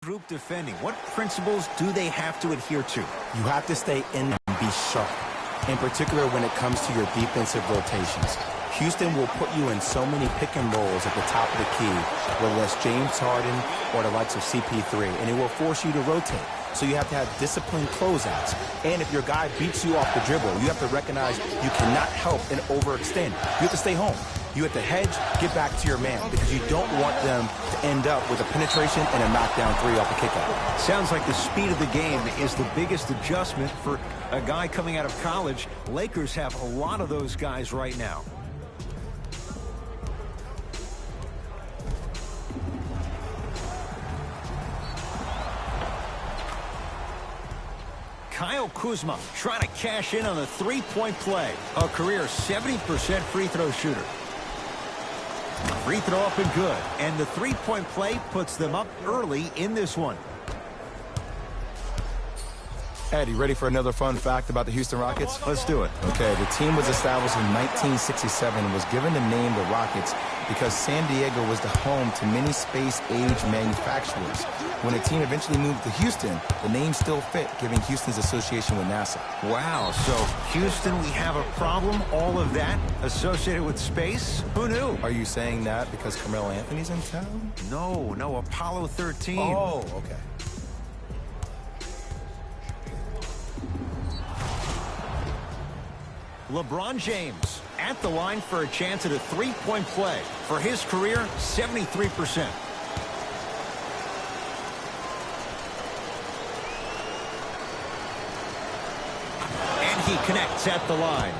group defending, what principles do they have to adhere to? You have to stay in and be sharp, in particular when it comes to your defensive rotations. Houston will put you in so many pick and rolls at the top of the key, whether that's James Harden or the likes of CP3, and it will force you to rotate. So you have to have disciplined closeouts. And if your guy beats you off the dribble, you have to recognize you cannot help and overextend. You have to stay home. You have to hedge, get back to your man, because you don't want them to end up with a penetration and a knockdown three off the kickout. Sounds like the speed of the game is the biggest adjustment for a guy coming out of college. Lakers have a lot of those guys right now. Kyle Kuzma trying to cash in on the three-point play. A career 70% free throw shooter. Free throw up and good. And the three-point play puts them up early in this one. Eddie, ready for another fun fact about the Houston Rockets? Let's do it. Okay, the team was established in 1967 and was given the name the Rockets because San Diego was the home to many space-age manufacturers. When the team eventually moved to Houston, the name still fit, giving Houston's association with NASA. Wow, so Houston, we have a problem, all of that associated with space? Who knew? Are you saying that because Carmelo Anthony's in town? No, Apollo 13. Oh, okay. LeBron James at the line for a chance at a three-point play. For his career, 73%. And he connects at the line.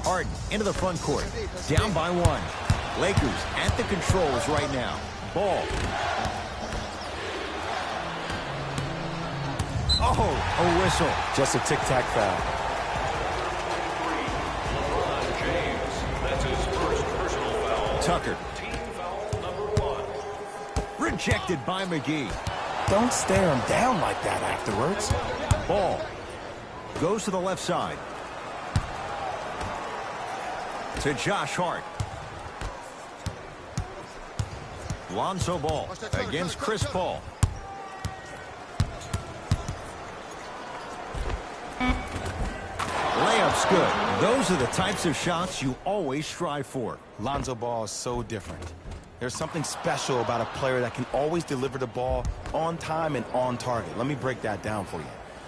Harden into the front court. Down by one. Lakers at the controls right now. Ball. Oh, a whistle. Just a tic-tac foul. LeBron James. That's his first personal foul. Tucker. Team foul number 1. Rejected by McGee. Don't stare him down like that afterwards. Ball. Goes to the left side. To Josh Hart. Lonzo Ball against Chris Paul. Layup's good. Those are the types of shots you always strive for. Lonzo Ball is so different. There's something special about a player that can always deliver the ball on time and on target. Let me break that down for you.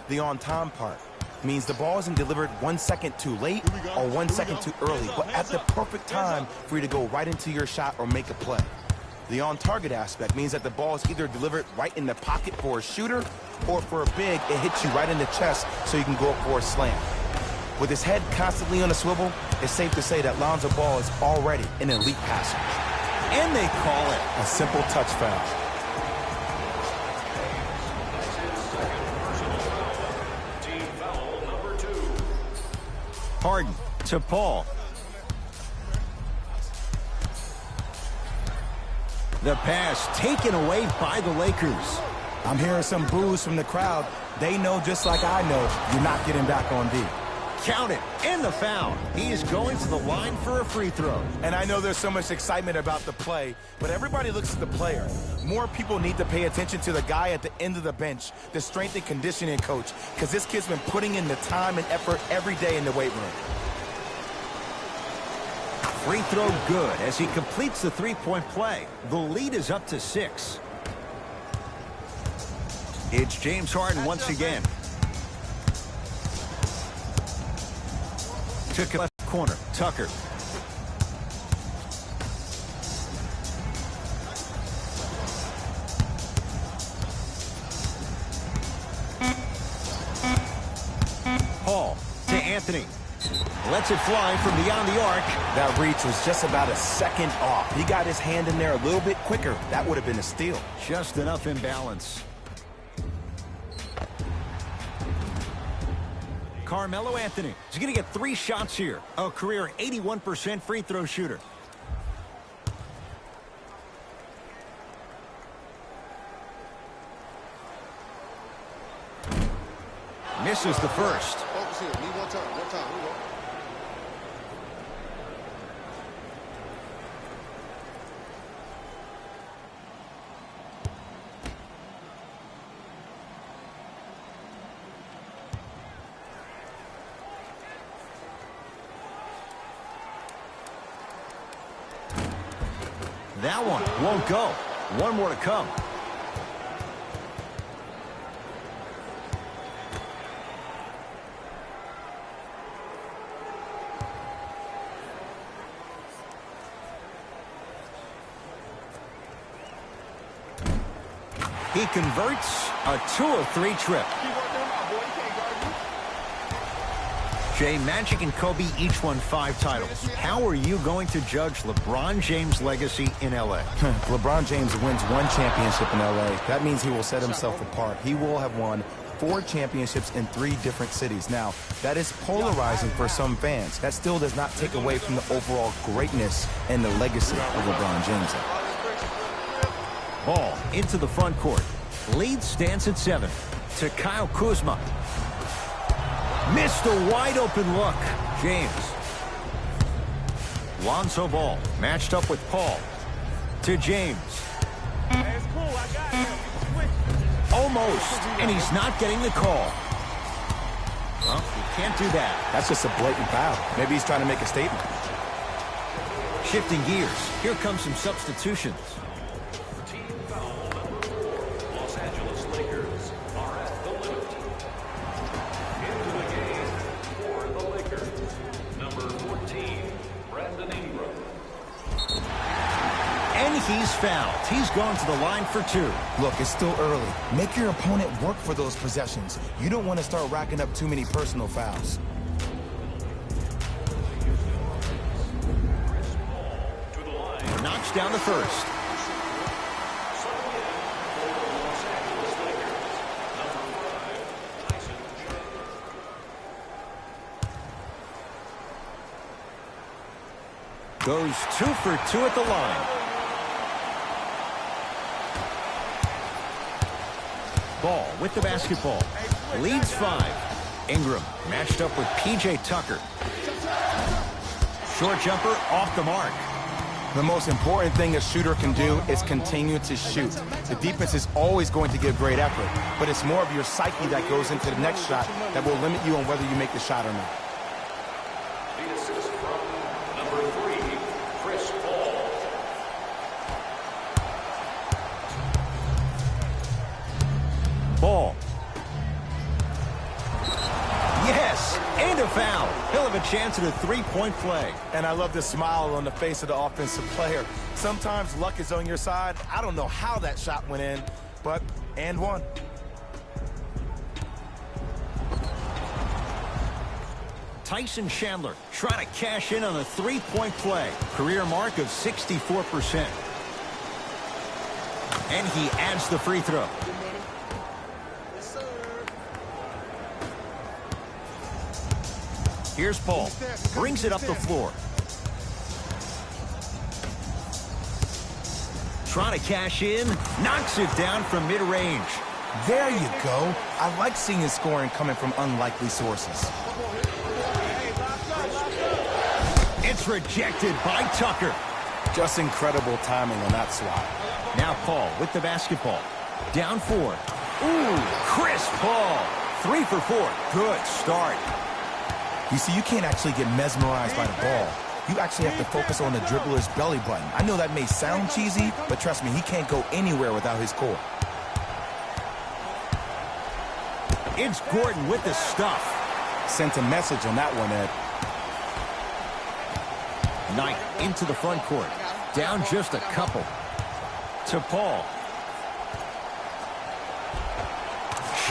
The on-time part means the ball isn't delivered 1 second too late or 1 second too early, but at the perfect time for you to go right into your shot or make a play. The on-target aspect means that the ball is either delivered right in the pocket for a shooter, or for a big, it hits you right in the chest so you can go up for a slam. With his head constantly on a swivel, it's safe to say that Lonzo Ball is already an elite passer. And they call it a simple touch foul. Team foul number 2. Harden to Paul. The pass taken away by the Lakers. I'm hearing some boos from the crowd. They know just like I know you're not getting back on D. Count it. And the foul. He is going to the line for a free throw. And I know there's so much excitement about the play, but everybody looks at the player. More people need to pay attention to the guy at the end of the bench, the strength and conditioning coach, because this kid's been putting in the time and effort every day in the weight room. Free throw good as he completes the three-point play. The lead is up to 6. It's James Harden once again. Took it left corner. Tucker. Paul to Anthony. Lets it fly from beyond the arc. That reach was just about a second off. He got his hand in there a little bit quicker. That would have been a steal. Just enough imbalance. Carmelo Anthony is going to get 3 shots here. A career 81% free throw shooter. Misses the first. Focus here. Need one time. That one won't go. One more to come. He converts a 2 of 3 trip. Jay, Magic and Kobe each won 5 titles. How are you going to judge LeBron James' legacy in L.A.? LeBron James wins 1 championship in L.A. That means he will set himself apart. He will have won 4 championships in 3 different cities. Now, that is polarizing for some fans. That still does not take away from the overall greatness and the legacy of LeBron James. Ball into the front court. Lead stands at 7 to Kyle Kuzma. Missed a wide open look. James. Lonzo Ball matched up with Paul. To James. Almost. And he's not getting the call. Well, you can't do that. That's just a blatant foul. Maybe he's trying to make a statement. Shifting gears. Here comes some substitutions. He's fouled. He's gone to the line for 2. Look, it's still early. Make your opponent work for those possessions. You don't want to start racking up too many personal fouls. Knocks down the first. Goes 2 for 2 at the line. Ball with the basketball. Leads 5. Ingram matched up with P.J. Tucker. Short jumper off the mark. The most important thing a shooter can do is continue to shoot. The defense is always going to give great effort, but it's more of your psyche that goes into the next shot that will limit you on whether you make the shot or not. The assist from number 3, Chris Paul. Ball. Yes, and a foul. He'll have a chance at a 3-point play. And I love the smile on the face of the offensive player. Sometimes luck is on your side. I don't know how that shot went in, but and one. Tyson Chandler trying to cash in on a 3-point play. Career mark of 64%. And he adds the free throw. Here's Paul. Brings it up the floor. Trying to cash in. Knocks it down from mid-range. There you go. I like seeing his scoring coming from unlikely sources. It's rejected by Tucker. Just incredible timing on that swat. Now Paul with the basketball. Down 4. Ooh, Chris Paul. 3 for 4. Good start. You see, you can't actually get mesmerized by the ball. You actually have to focus on the dribbler's belly button. I know that may sound cheesy, but trust me, he can't go anywhere without his core. It's Gordon with the stuff. Sent a message on that one, Ed. Knight into the front court. Down just a couple. To Paul.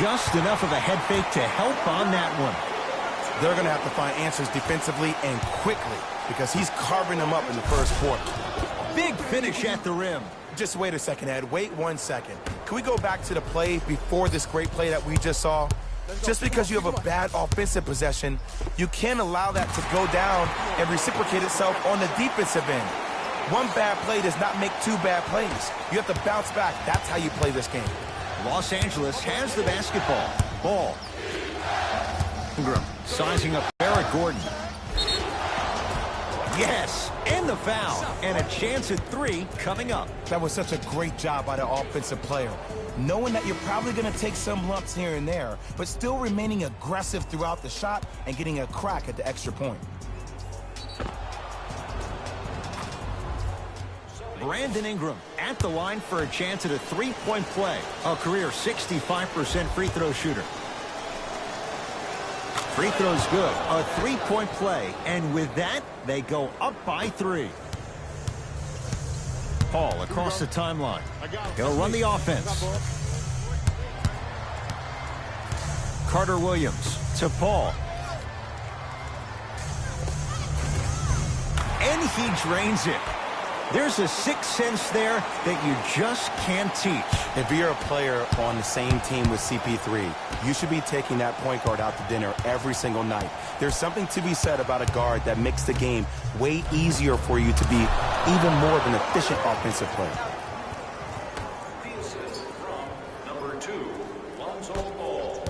Just enough of a head fake to help on that one. They're going to have to find answers defensively and quickly because he's carving them up in the first quarter. Big finish at the rim. Just wait a second, Ed. Wait 1 second. Can we go back to the play before this great play that we just saw? Just because you have a bad offensive possession, you can't allow that to go down and reciprocate itself on the defensive end. One bad play does not make 2 bad plays. You have to bounce back. That's how you play this game. Los Angeles has the basketball. Ball. Ingram sizing up Eric Gordon. Yes, and the foul. And a chance at 3 coming up. That was such a great job by the offensive player. Knowing that you're probably going to take some lumps here and there, but still remaining aggressive throughout the shot and getting a crack at the extra point. Brandon Ingram at the line for a chance at a three-point play. A career 65% free throw shooter. Free throw's good. A three-point play. And with that, they go up by 3. Paul across the timeline. He'll run the offense. Carter Williams to Paul. And he drains it. There's a sixth sense there that you just can't teach. If you're a player on the same team with CP3, you should be taking that point guard out to dinner every single night. There's something to be said about a guard that makes the game way easier for you to be even more of an efficient offensive player. The assist from number 2, Lonzo Ball.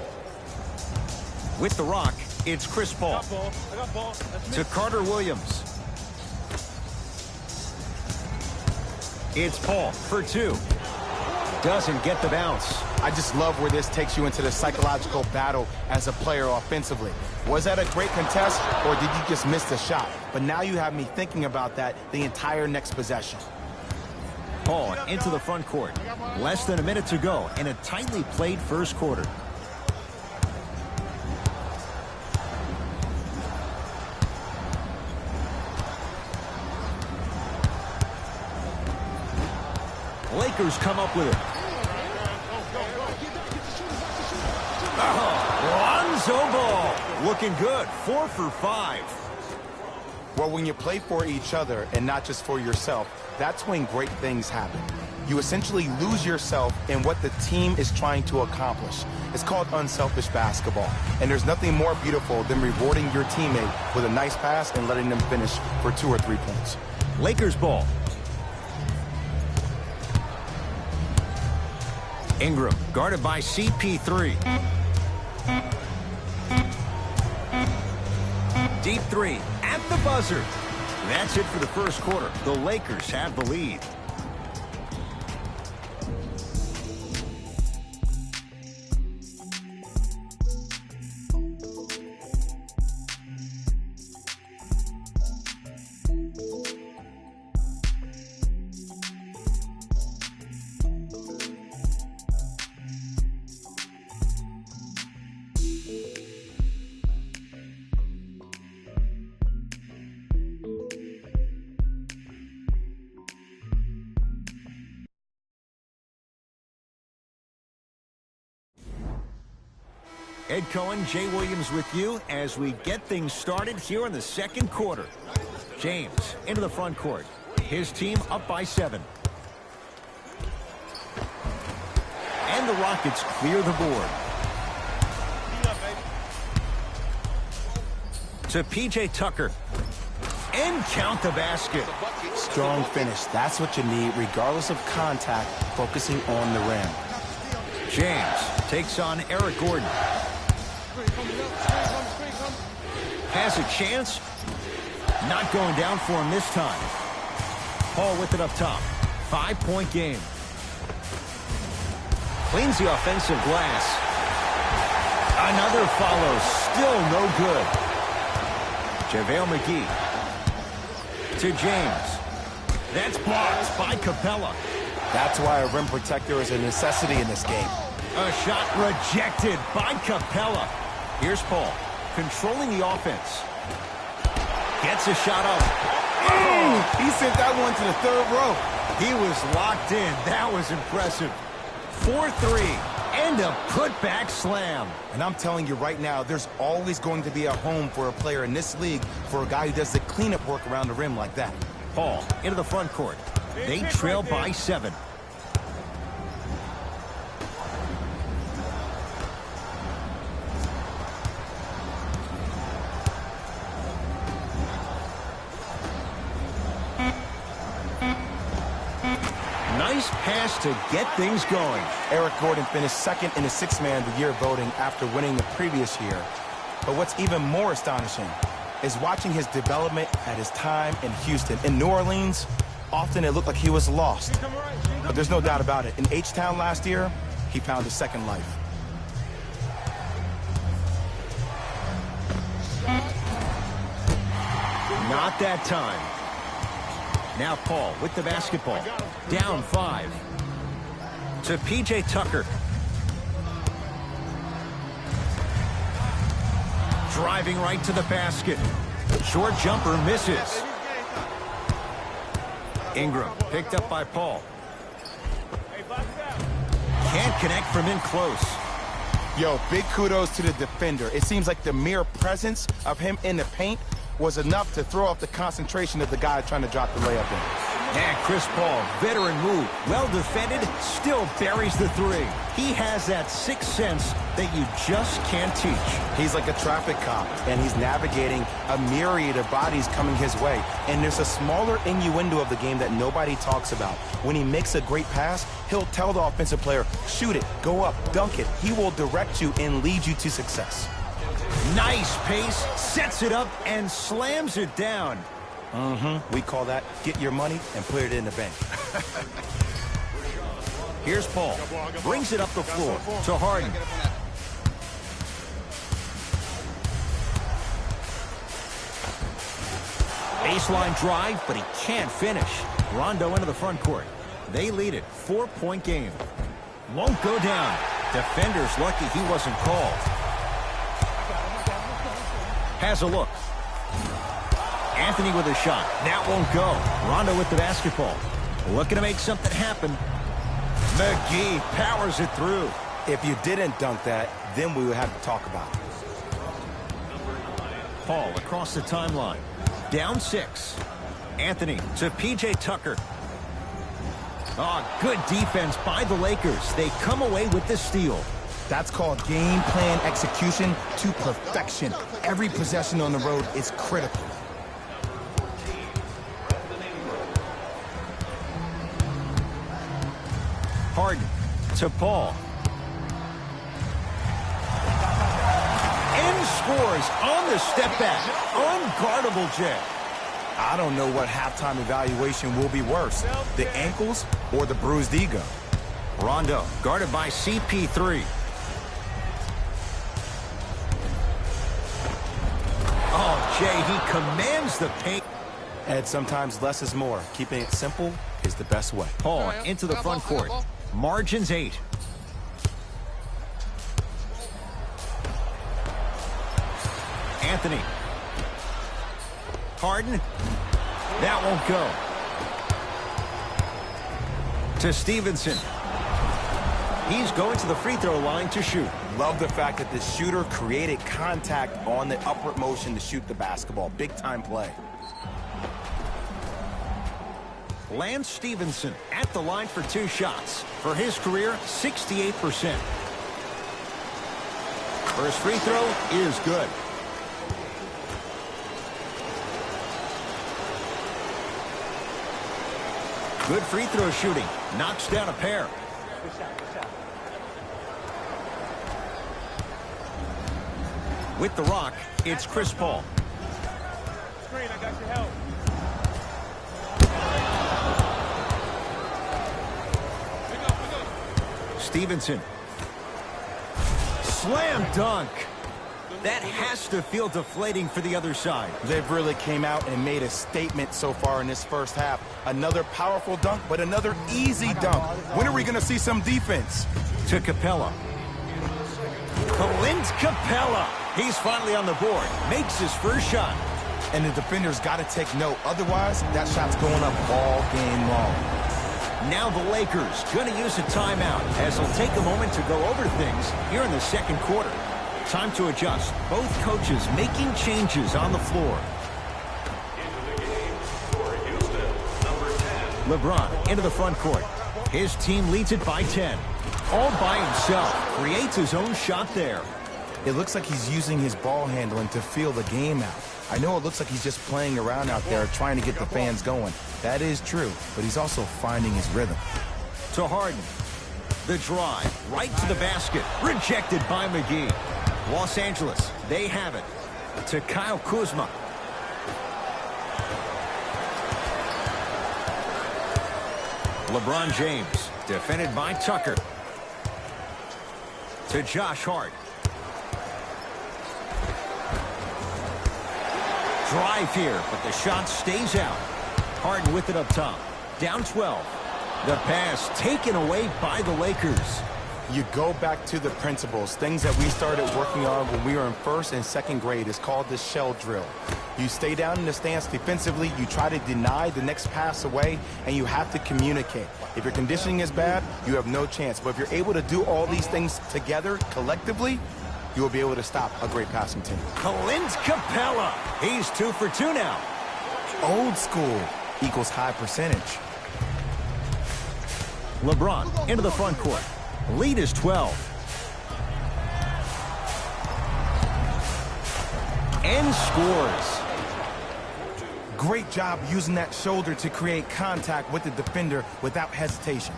With the rock, it's Chris Paul. I got ball. To Carter Williams. It's Paul for 2. Doesn't get the bounce. I just love where this takes you into the psychological battle as a player offensively. Was that a great contest, or did you just miss the shot? But now you have me thinking about that the entire next possession. Paul into the front court. Less than a minute to go in a tightly played first quarter. Lakers come up with it. Lonzo Ball looking good. 4 for 5. Well, when you play for each other and not just for yourself, that's when great things happen. You essentially lose yourself in what the team is trying to accomplish. It's called unselfish basketball. And there's nothing more beautiful than rewarding your teammate with a nice pass and letting them finish for 2 or 3 points. Lakers ball. Ingram guarded by CP3. Deep 3 at the buzzer. That's it for the first quarter. The Lakers have the lead. Ed Cohen, Jay Williams with you as we get things started here in the second quarter. James into the front court. His team up by 7. And the Rockets clear the board. To P.J. Tucker. And count the basket. Strong finish. That's what you need, regardless of contact, focusing on the rim. James takes on Eric Gordon. Has a chance. Not going down for him this time. Paul with it up top. 5-point game. Cleans the offensive glass. Another follow. Still no good. JaVale McGee. To James. That's blocked by Capella. That's why a rim protector is a necessity in this game. A shot rejected by Capella. Here's Paul, controlling the offense. Gets a shot up. He sent that one to the 3rd row. He was locked in. That was impressive. 4-3 and a putback slam. And I'm telling you right now, there's always going to be a home for a player in this league for a guy who does the cleanup work around the rim like that. Paul into the front court. They trail by 7. Nice pass to get things going. Eric Gordon finished 2nd in the 6th Man of the Year voting after winning the previous year. But what's even more astonishing is watching his development at his time in Houston. In New Orleans, often it looked like he was lost. But there's no doubt about it. In H-Town last year, he found a second life. Not that time. Now Paul with the basketball. Down 5. To P.J. Tucker. Driving right to the basket. Short jumper misses. Ingram picked up by Paul. Can't connect from in close. Yo, big kudos to the defender. It seems like the mere presence of him in the paint was enough to throw off the concentration of the guy trying to drop the layup in. And Chris Paul, veteran move, well defended, still buries the 3. He has that sixth sense that you just can't teach. He's like a traffic cop, and he's navigating a myriad of bodies coming his way. And there's a smaller innuendo of the game that nobody talks about. When he makes a great pass, he'll tell the offensive player, shoot it, go up, dunk it. He will direct you and lead you to success. Nice pace, sets it up, and slams it down. We call that get your money and put it in the bank. Here's Paul. Brings it up the floor to Harden. Baseline drive, but he can't finish. Rondo into the front court. They lead it. 4-point game. Won't go down. Defender's lucky he wasn't called. Has a look. Anthony with a shot. That won't go. Rondo with the basketball. Looking to make something happen. McGee powers it through. If you didn't dunk that, then we would have to talk about it. Paul across the timeline. Down 6. Anthony to P.J. Tucker. Oh, good defense by the Lakers. They come away with the steal. That's called game plan execution to perfection. Every possession on the road is critical. Harden to Paul. And scores on the step back. Unguardable, Jay. I don't know what halftime evaluation will be worse, the ankles or the bruised ego. Rondo guarded by CP3. Oh, Jay, he commands the paint. And sometimes less is more. Keeping it simple is the best way. Paul into the front court. Margins 8. Anthony. Harden. That won't go. To Stevenson. He's going to the free throw line to shoot. Love the fact that the shooter created contact on the upward motion to shoot the basketball. Big time play. Lance Stevenson at the line for 2 shots. For his career, 68%. First free throw is good. Good free throw shooting. Knocks down a pair. With the rock, it's Chris Paul. Screen, I got your help. Stevenson. Slam dunk. That has to feel deflating for the other side. They've really came out and made a statement so far in this first half. Another powerful dunk, but another easy dunk. When are we going to see some defense? To Capella. Clint Capella. He's finally on the board. Makes his first shot. And the defender's got to take note. Otherwise, that shot's going up all game long. Now the Lakers going to use a timeout as they'll take a moment to go over things here in the second quarter. Time to adjust. Both coaches making changes on the floor. Into the game for Houston, number 10. LeBron into the front court. His team leads it by 10. All by himself. Creates his own shot there. It looks like he's using his ball handling to feel the game out. I know it looks like he's just playing around out there trying to get the fans going. That is true, but he's also finding his rhythm. To Harden. The drive. Right to the basket. Rejected by McGee. Los Angeles, they have it. To Kyle Kuzma. LeBron James, defended by Tucker. To Josh Hart. Drive here, but the shot stays out. Harden with it up top. Down 12. The pass taken away by the Lakers. You go back to the principles, things that we started working on when we were in first and second grade. It's called the shell drill. You stay down in the stance defensively, you try to deny the next pass away, and you have to communicate. If your conditioning is bad, you have no chance. But if you're able to do all these things together, collectively, you will be able to stop a great passing team. Clint Capella. He's 2 for 2 now. Old school equals high percentage. LeBron into the front court. Lead is 12. And scores. Great job using that shoulder to create contact with the defender without hesitation.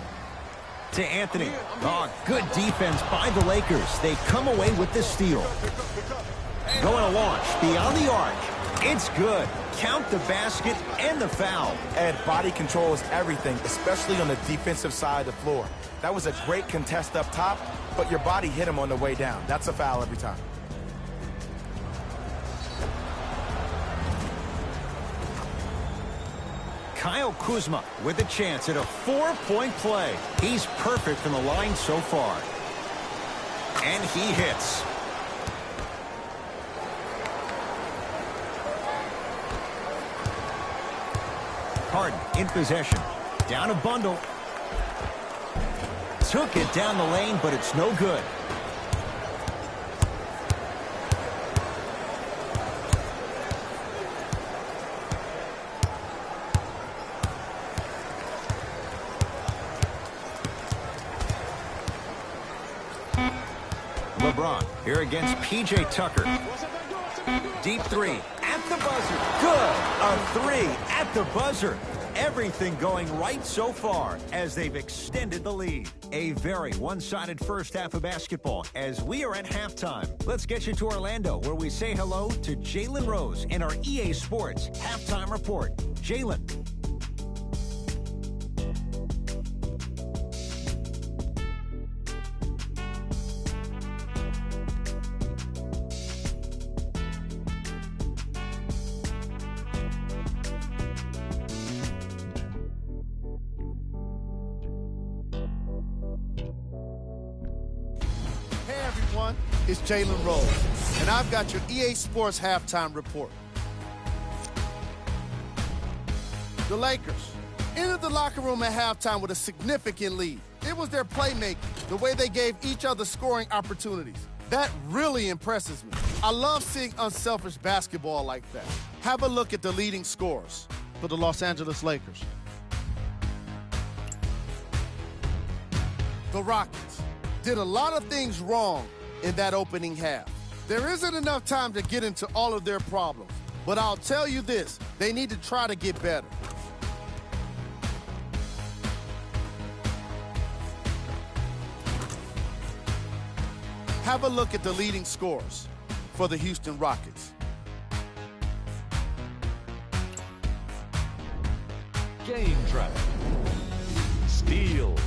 To Anthony. Oh, good defense by the Lakers. They come away with the steal. Going to launch beyond the arc. It's good. Count the basket and the foul. Ed, body control is everything, especially on the defensive side of the floor. That was a great contest up top, but your body hit him on the way down. That's a foul every time. Kyle Kuzma with a chance at a 4-point play. He's perfect from the line so far. And he hits. Harden in possession. Down a bundle. Took it down the lane, but it's no good. LeBron here against P.J. Tucker. Deep three at the buzzer. Good. A three at the buzzer. Everything going right so far as they've extended the lead. A very one-sided first half of basketball as we are at halftime. Let's get you to Orlando where we say hello to Jalen Rose in our EA Sports Halftime Report. Jalen. It's Jalen Rose, and I've got your EA Sports Halftime Report. The Lakers entered the locker room at halftime with a significant lead. It was their playmaking, the way they gave each other scoring opportunities. That really impresses me. I love seeing unselfish basketball like that. Have a look at the leading scorers for the Los Angeles Lakers. The Rockets did a lot of things wrong in that opening half. There isn't enough time to get into all of their problems, but I'll tell you this, they need to try to get better. Have a look at the leading scorers for the Houston Rockets. Game traffic. Steals.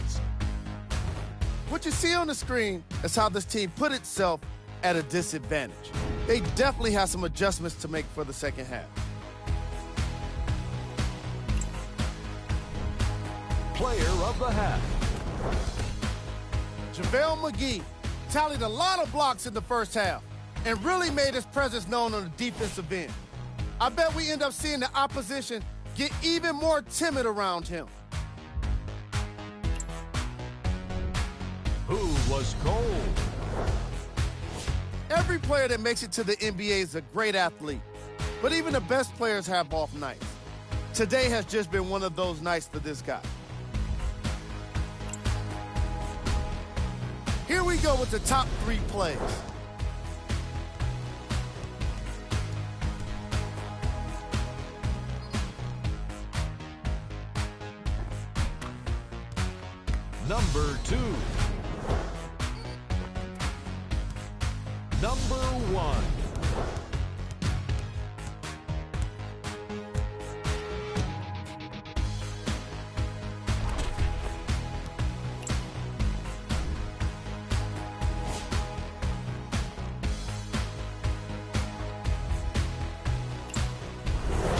What you see on the screen is how this team put itself at a disadvantage. They definitely have some adjustments to make for the second half. Player of the half. JaVale McGee tallied a lot of blocks in the first half and really made his presence known on the defensive end. I bet we end up seeing the opposition get even more timid around him. Who was cold? Every player that makes it to the NBA is a great athlete, but even the best players have off nights. Today has just been one of those nights for this guy. Here we go with the top 3 plays. Number 2. Number 1.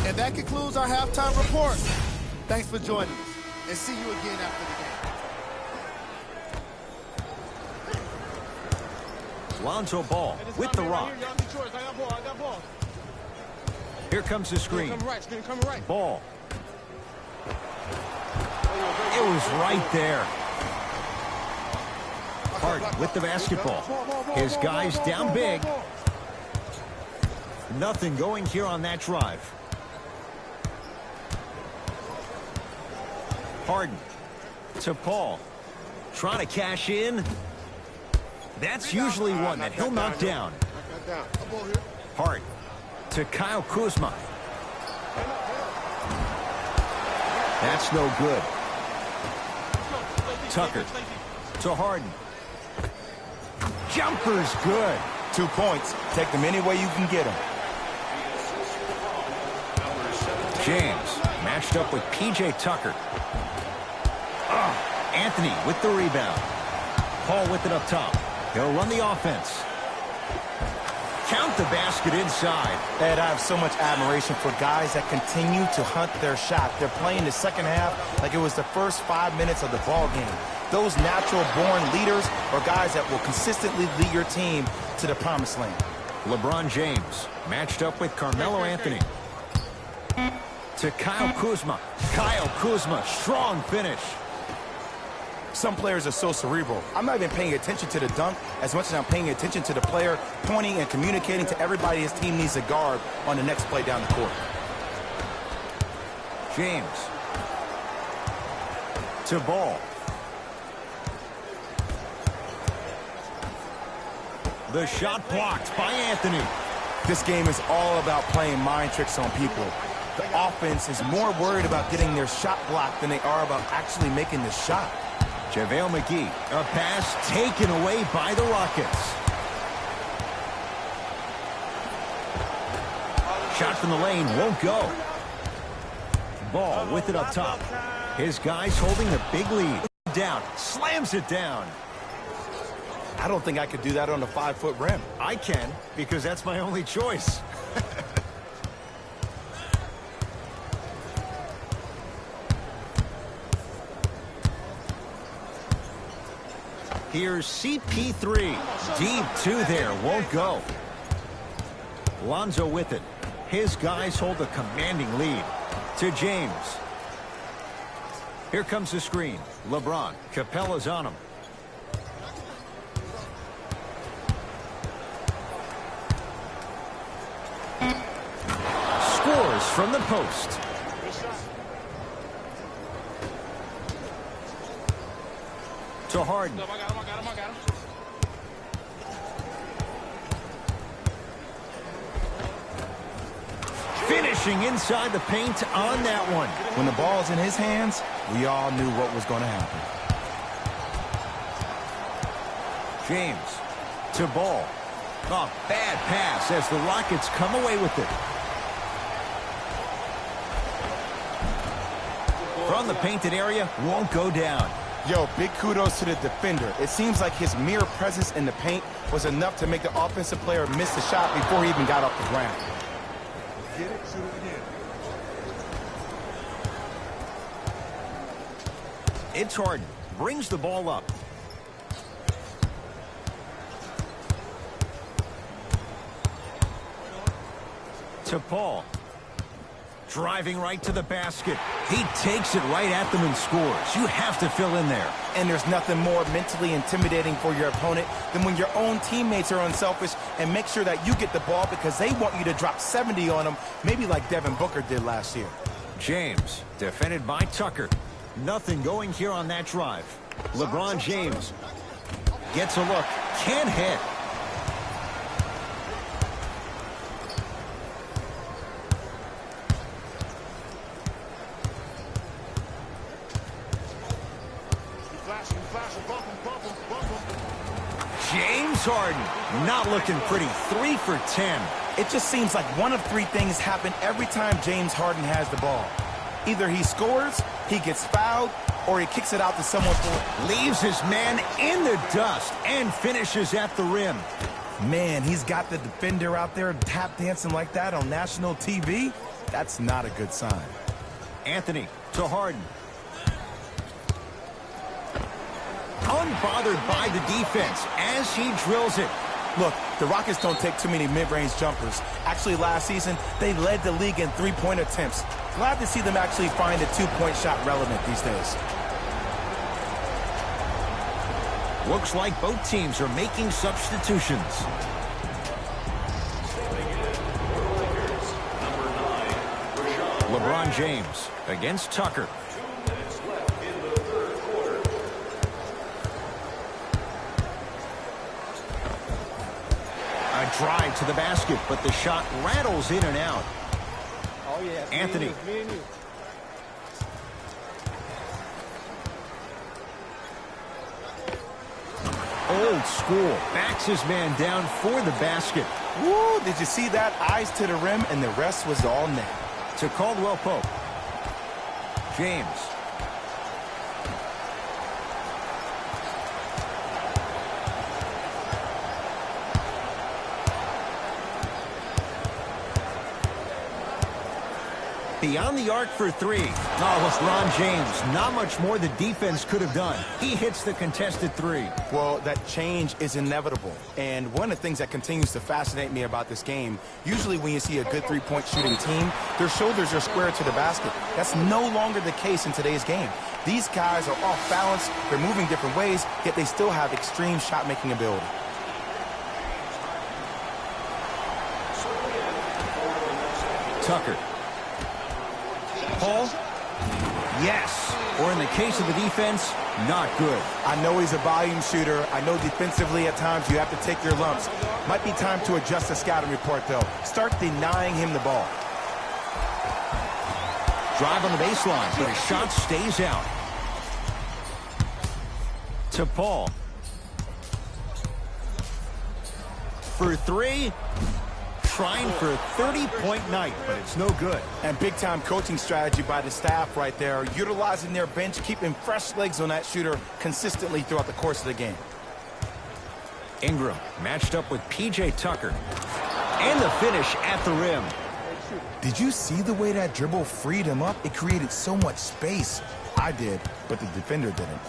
And that concludes our halftime report. Thanks for joining us, and see you again after the game. Lonzo Ball with the rock. Here comes the screen. Ball. It was right there. Harden with the basketball. His guys down big. Nothing going here on that drive. Harden to Paul. Trying to cash in. That's usually one that he'll knock down. Harden to Kyle Kuzma. That's no good. Tucker to Harden. Jumper's good. 2 points. Take them any way you can get them. James matched up with P.J. Tucker. Anthony with the rebound. Paul with it up top. He'll run the offense. Count the basket inside. Ed, I have so much admiration for guys that continue to hunt their shot. They're playing the second half like it was the first 5 minutes of the ball game. Those natural-born leaders are guys that will consistently lead your team to the promised land. LeBron James matched up with Carmelo Anthony. To Kyle Kuzma. Kyle Kuzma, strong finish. Some players are so cerebral. I'm not even paying attention to the dunk as much as I'm paying attention to the player pointing and communicating to everybody his team needs to guard on the next play down the court. James. To Ball. The shot blocked by Anthony. This game is all about playing mind tricks on people. The offense is more worried about getting their shot blocked than they are about actually making the shot. JaVale McGee, a pass taken away by the Rockets. Shot from the lane won't go. Ball with it up top. His guys holding a big lead. Down, slams it down. I don't think I could do that on a 5-foot rim. I can, because that's my only choice. Here's CP3. Deep two there. Won't go. Lonzo with it. His guys hold a commanding lead. To James. Here comes the screen. LeBron. Capella's on him. Scores from the post. To Harden. Finishing inside the paint on that one. When the ball's in his hands, we all knew what was going to happen. James to Ball. A bad pass as the Rockets come away with it. From the painted area, won't go down. Yo, big kudos to the defender. It seems like his mere presence in the paint was enough to make the offensive player miss the shot before he even got off the ground. Get it, shoot it again. It's Harden. Brings the ball up. To Paul. Driving right to the basket. He takes it right at them and scores. You have to fill in there. And there's nothing more mentally intimidating for your opponent than when your own teammates are unselfish and make sure that you get the ball because they want you to drop 70 on them, maybe like Devin Booker did last year. James, defended by Tucker. Nothing going here on that drive. LeBron James gets a look. Can't hit. James Harden, not looking pretty. 3 for 10. It just seems like one of three things happen every time James Harden has the ball. Either he scores, he gets fouled, or he kicks it out to someone for Leaves his man in the dust and finishes at the rim. Man, he's got the defender out there tap dancing like that on national TV. That's not a good sign. Anthony to Harden. Unbothered by the defense as he drills it. Look, the Rockets don't take too many mid-range jumpers. Actually, last season, they led the league in three-point attempts. Glad to see them actually find a two-point shot relevant these days. Looks like both teams are making substitutions. LeBron James against Tucker. 2 minutes left in the third quarter. A drive to the basket, but the shot rattles in and out. Oh, yeah. Anthony. Me and you. Old school. Backs his man down for the basket. Woo, did you see that? Eyes to the rim, and the rest was all net. To Caldwell Pope. James. Beyond the arc for three. LeBron James. Not much more the defense could have done. He hits the contested three. Well, that change is inevitable. And one of the things that continues to fascinate me about this game, usually when you see a good three-point shooting team, their shoulders are square to the basket. That's no longer the case in today's game. These guys are off balance, they're moving different ways, yet they still have extreme shot-making ability. Tucker. Paul? Yes. Or in the case of the defense, not good. I know he's a volume shooter. I know defensively at times you have to take your lumps. Might be time to adjust the scouting report, though. Start denying him the ball. Drive on the baseline, but his shot stays out. To Paul. For three. Trying for a 30-point night, but it's no good. And big-time coaching strategy by the staff right there, utilizing their bench, keeping fresh legs on that shooter consistently throughout the course of the game. Ingram matched up with P.J. Tucker. And the finish at the rim. Did you see the way that dribble freed him up? It created so much space. I did, but the defender didn't.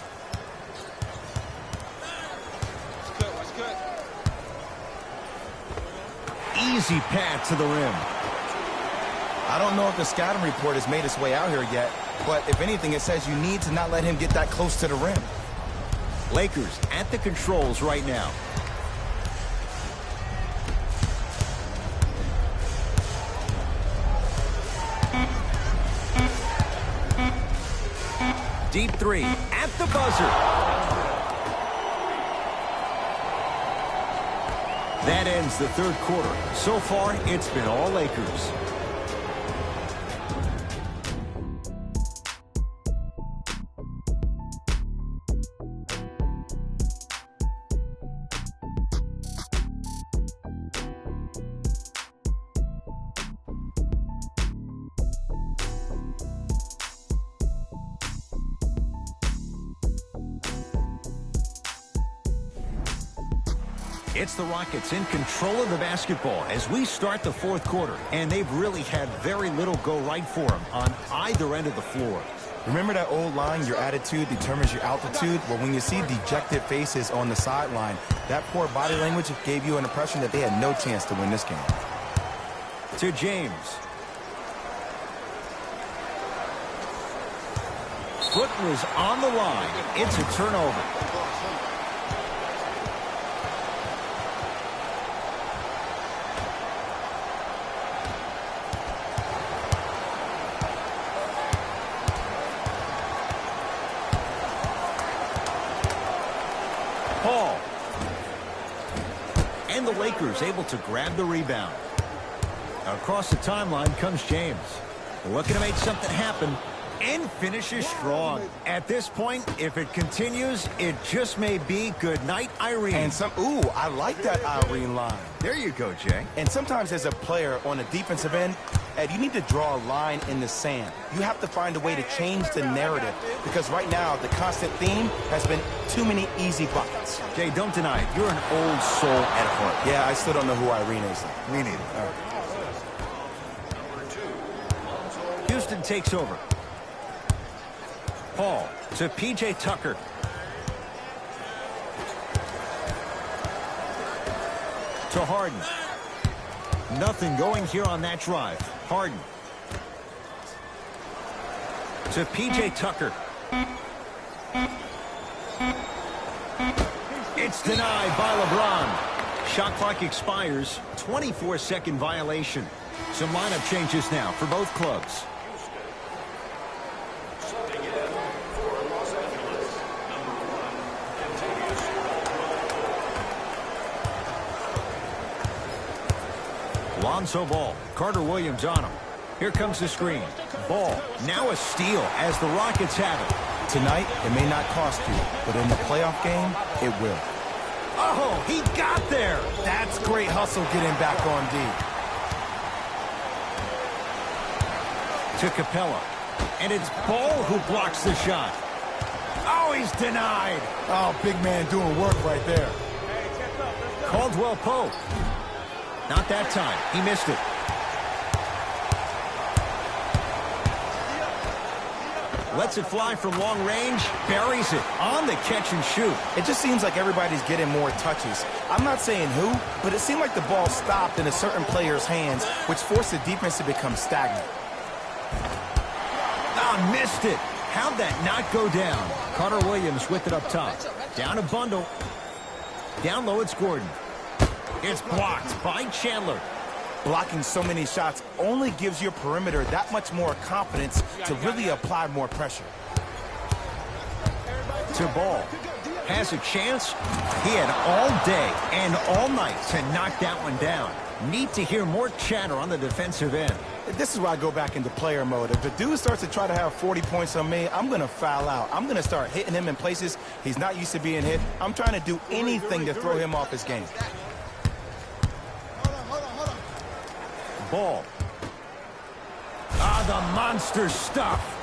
Easy path to the rim. I don't know if the scouting report has made its way out here yet, but if anything, it says you need to not let him get that close to the rim. Lakers at the controls right now. Deep three at the buzzer. That ends the third quarter. So far, it's been all Lakers. It's the Rockets in control of the basketball as we start the fourth quarter. And they've really had very little go right for them on either end of the floor. Remember that old line, your attitude determines your altitude? Well, when you see dejected faces on the sideline, that poor body language gave you an impression that they had no chance to win this game. To James. Foot was on the line. It's a turnover. Paul. And the Lakers able to grab the rebound. Across the timeline comes James. Looking to make something happen and finishes strong. At this point, if it continues, it just may be good night, Irene. And ooh, I like that Irene line. There you go, Jay. And sometimes as a player on the defensive end, Ed, you need to draw a line in the sand. You have to find a way to change the narrative because right now the constant theme has been too many easy buckets. Jay, don't deny it. You're an old soul at heart. Yeah, I still don't know who Irene is. Me neither. Houston takes over. Paul to P.J. Tucker. To Harden. Nothing going here on that drive. Harden. To P.J. Tucker. It's denied by LeBron. Shot clock expires. 24-second violation. Some lineup changes now for both clubs. Subbing in for Los Angeles, number 1, Kentavious Caldwell-Pope. Lonzo Ball. Carter Williams on him. Here comes the screen. Ball. Now a steal as the Rockets have it. Tonight, it may not cost you, but in the playoff game, it will. Oh, he got there. That's great hustle getting back on D. To Capella. And it's Ball who blocks the shot. Oh, he's denied. Oh, big man doing work right there. Caldwell-Pope. Not that time. He missed it. Lets it fly from long range. Buries it on the catch and shoot. It just seems like everybody's getting more touches. I'm not saying who, but it seemed like the ball stopped in a certain player's hands, which forced the defense to become stagnant. Ah, missed it. How'd that not go down? Carter Williams with it up top. Down a bundle. Down low, it's Gordon. It's blocked by Chandler. Blocking so many shots only gives your perimeter that much more confidence to really apply more pressure. To Ball. Has a chance. He had all day and all night to knock that one down. Need to hear more chatter on the defensive end. This is why I go back into player mode. If the dude starts to try to have 40 points on me, I'm going to foul out. I'm going to start hitting him in places he's not used to being hit. I'm trying to do anything to throw him off his game. Ball. Ah, the monster stuff.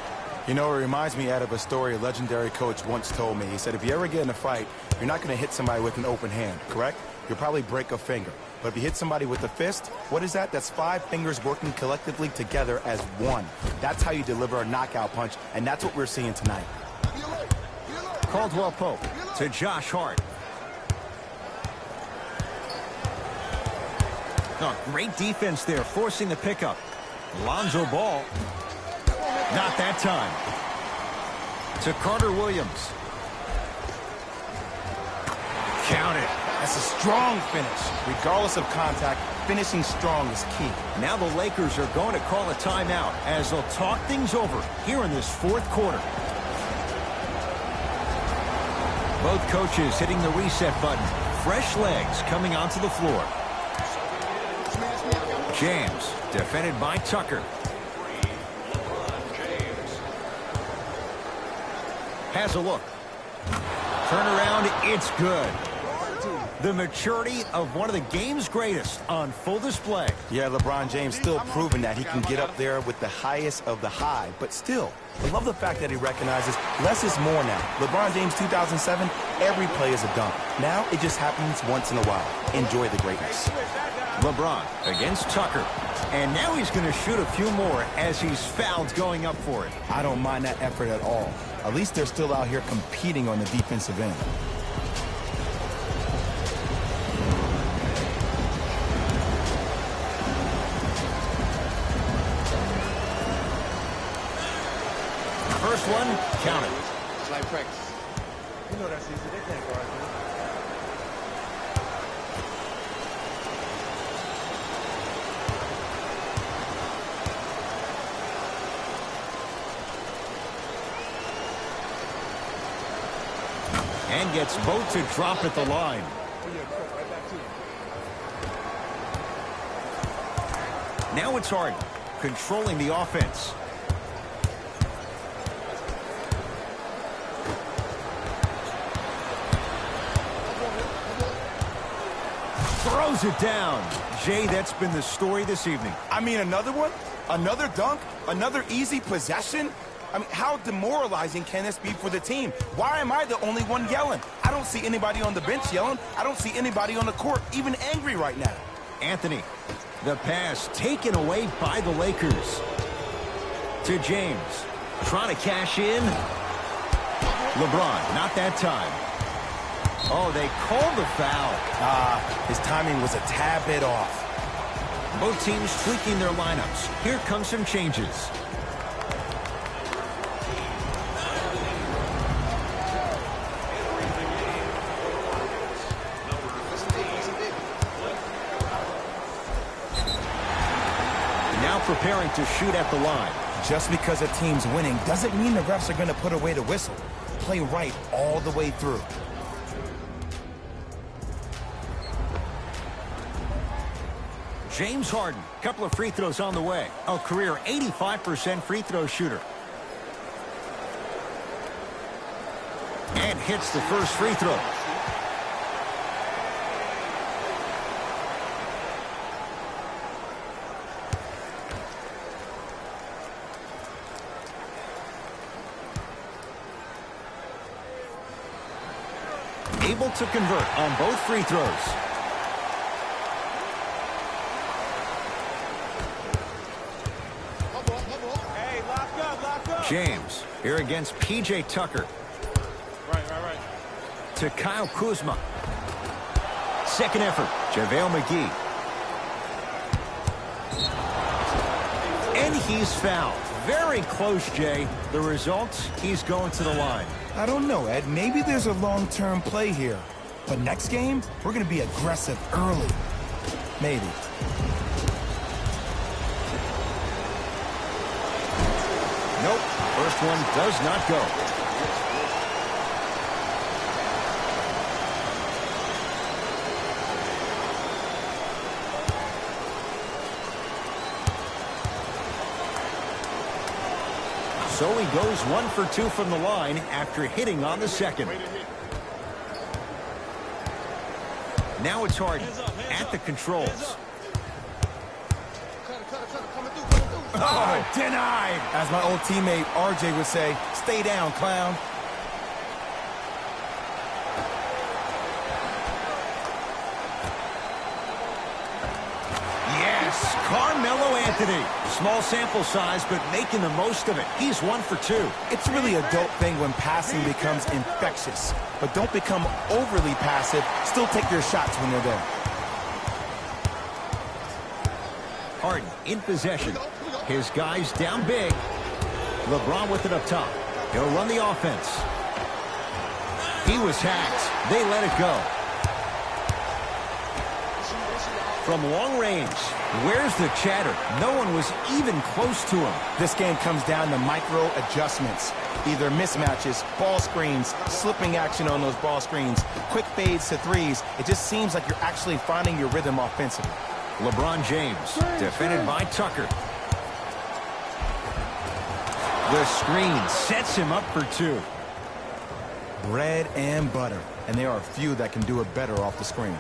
You know, it reminds me, Ed, of a story a legendary coach once told me. He said, if you ever get in a fight, you're not going to hit somebody with an open hand, correct? You'll probably break a finger. But if you hit somebody with a fist, what is that? That's 5 fingers working collectively together as one. That's how you deliver a knockout punch, and that's what we're seeing tonight. Caldwell-Pope to Josh Hart. Oh, great defense there, forcing the pickup. Lonzo Ball. Not that time. To Carter Williams. Count it. That's a strong finish. Regardless of contact, finishing strong is key. Now the Lakers are going to call a timeout as they'll talk things over here in this fourth quarter. Both coaches hitting the reset button. Fresh legs coming onto the floor. James, defended by Tucker. Has a look. Turnaround, it's good. The maturity of one of the game's greatest on full display. Yeah, LeBron James still proving that he can get up there with the highest of the high. But still, I love the fact that he recognizes less is more now. LeBron James 2007, every play is a dunk. Now it just happens once in a while. Enjoy the greatness. LeBron against Tucker. And now he's going to shoot a few more as he's fouled going up for it. I don't mind that effort at all. At least they're still out here competing on the defensive end. First one, count it. It's like practice. You know that's easy. They can't guard you. And gets both to drop at the line. Now it's Harden, controlling the offense. Throws it down. Jay, that's been the story this evening. I mean, another one? Another dunk? Another easy possession? I mean, how demoralizing can this be for the team? Why am I the only one yelling? I don't see anybody on the bench yelling. I don't see anybody on the court even angry right now. Anthony, the pass taken away by the Lakers. To James, trying to cash in. LeBron, not that time. Oh, they called the foul. His timing was a tad bit off. Both teams tweaking their lineups. Here come some changes. Now preparing to shoot at the line. Just because a team's winning doesn't mean the refs are going to put away the whistle. Play right all the way through. James Harden, couple of free throws on the way. A career 85% free throw shooter. And hits the first free throw. Able to convert on both free throws. Hey, lock up. James here against P.J. Tucker. Right. To Kyle Kuzma. Second effort, JaVale McGee. And he's fouled. Very close, Jay. The result, he's going to the line. I don't know, Ed. Maybe there's a long-term play here. But next game, we're going to be aggressive early. Maybe. Nope. First one does not go. So he goes 1 for 2 from the line after hitting on the second. Now it's Harden at the controls. Oh, denied! As my old teammate RJ would say, stay down, clown. Yes, Carmelo Anthony. Small sample size, but making the most of it. He's 1 for 2. It's really a dope thing when passing becomes infectious. But don't become overly passive. Still take your shots when they're there. Harden in possession. His guys down big. LeBron with it up top. He'll run the offense. He was hacked. They let it go. From long range, where's the chatter? No one was even close to him. This game comes down to micro adjustments. Either mismatches, ball screens, slipping action on those ball screens, quick fades to threes. It just seems like you're actually finding your rhythm offensively. LeBron James, defended by Tucker. The screen sets him up for 2. Bread and butter. And there are a few that can do it better off the screen.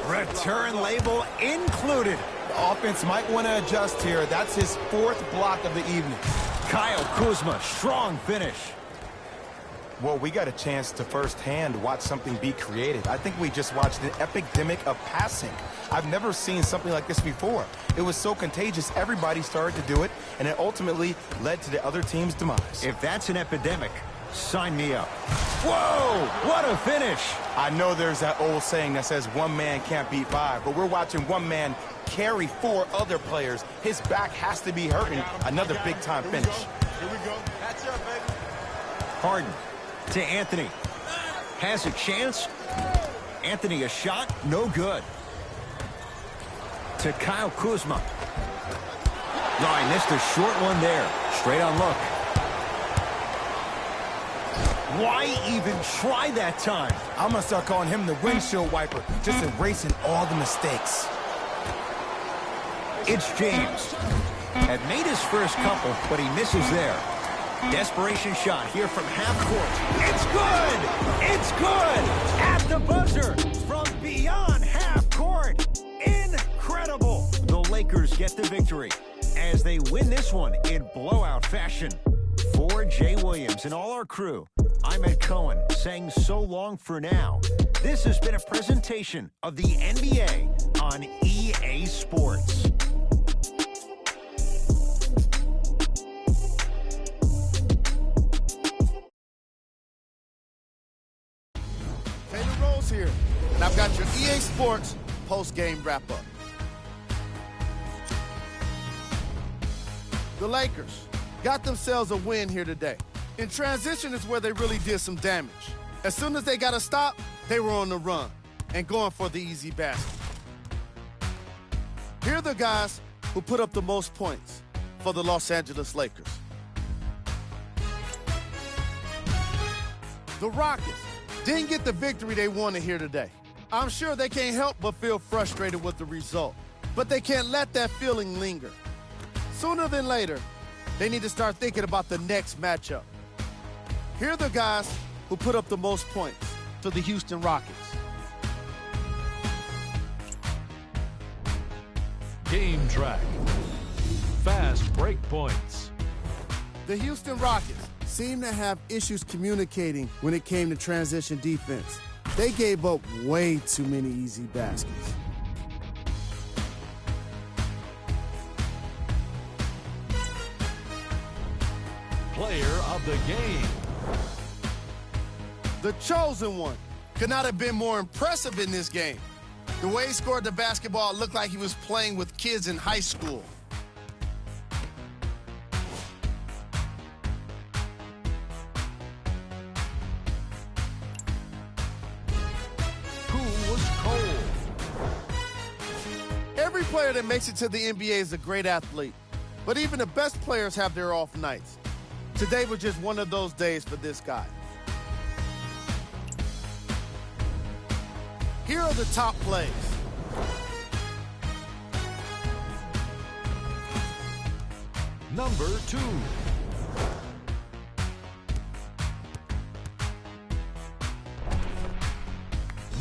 Return label included. The offense might want to adjust here. That's his 4th block of the evening. Kyle Kuzma, strong finish. Well, we got a chance to firsthand watch something be created. I think we just watched an epidemic of passing. I've never seen something like this before. It was so contagious, everybody started to do it, and it ultimately led to the other team's demise. If that's an epidemic, sign me up. Whoa, what a finish. I know there's that old saying that says one man can't beat 5, but we're watching one man carry 4 other players. His back has to be hurting. Another big-time finish. Here we go. Catch up, baby. Harden to Anthony. Has a chance. Anthony, a shot, no good. To Kyle Kuzma. No, I missed a short one there. Straight on look. Why even try that time? I'm going to start calling him the windshield wiper, just erasing all the mistakes. It's James. Had made his first couple, but he misses there. Desperation shot here from half court. It's good! It's good! At the buzzer from beyond half court. Incredible! The Lakers get the victory as they win this one in blowout fashion. For Jay Williams and all our crew, I'm Ed Cohen saying so long for now. This has been a presentation of the NBA on EA Sports. Jones here, and I've got your EA Sports post-game wrap-up. The Lakers got themselves a win here today. In transition is where they really did some damage. As soon as they got a stop, they were on the run and going for the easy basket. Here are the guys who put up the most points for the Los Angeles Lakers. The Rockets didn't get the victory they wanted here today. I'm sure they can't help but feel frustrated with the result, but they can't let that feeling linger. Sooner than later, they need to start thinking about the next matchup. Here are the guys who put up the most points for the Houston Rockets. Game track. Fast break points. The Houston Rockets seem to have issues communicating when it came to transition defense. They gave up way too many easy baskets. Player of the game. The chosen one could not have been more impressive in this game. The way he scored the basketball looked like he was playing with kids in high school. Who was cold? Every player that makes it to the NBA is a great athlete, but even the best players have their off nights. Today was just one of those days for this guy. Here are the top plays. Number 2.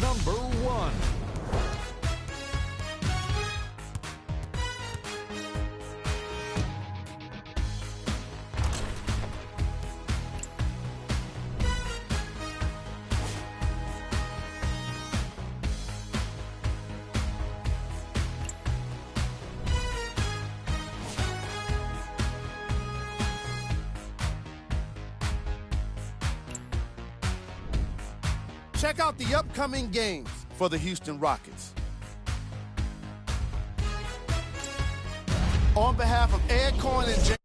Number 1. Check out the upcoming games for the Houston Rockets. On behalf of Ed Cohen and James